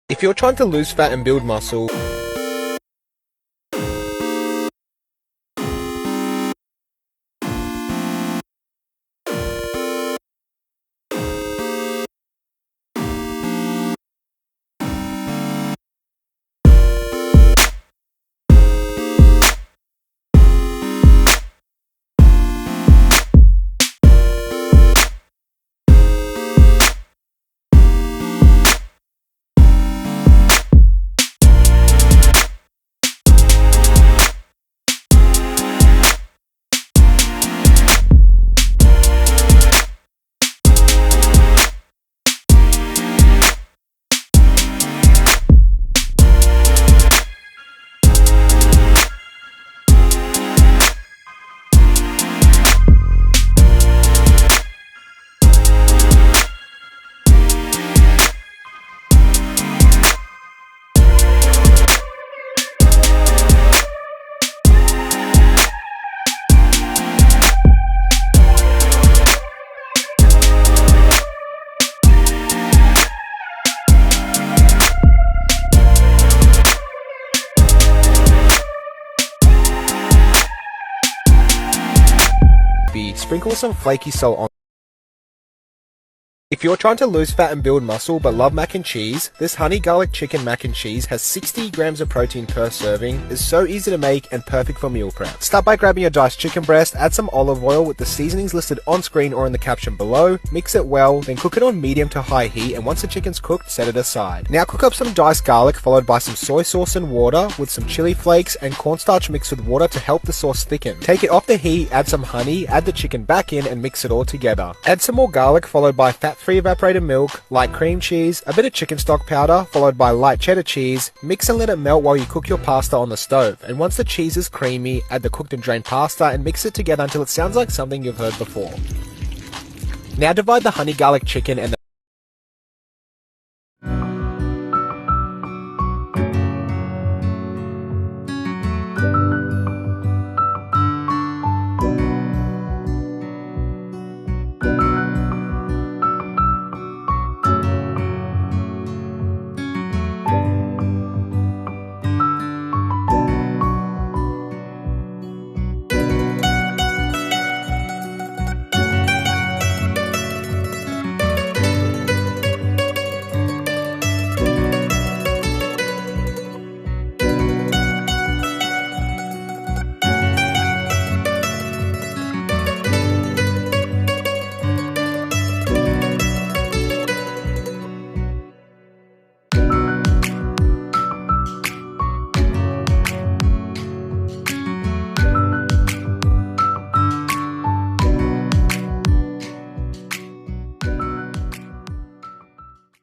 If you're trying to lose fat and build muscle, sprinkle some flaky salt on. If you're trying to lose fat and build muscle but love mac and cheese, this honey garlic chicken mac and cheese has 60 grams of protein per serving, is so easy to make and perfect for meal prep. Start by grabbing your diced chicken breast, add some olive oil with the seasonings listed on screen or in the caption below, mix it well, then cook it on medium to high heat, and once the chicken's cooked, set it aside. Now cook up some diced garlic followed by some soy sauce and water with some chili flakes and cornstarch mixed with water to help the sauce thicken. Take it off the heat, add some honey, add the chicken back in and mix it all together. Add some more garlic followed by fat-free evaporated milk, light cream cheese, a bit of chicken stock powder followed by light cheddar cheese. Mix and let it melt while you cook your pasta on the stove, and once the cheese is creamy, add the cooked and drained pasta and mix it together until it sounds like something you've heard before. Now divide the honey garlic chicken and the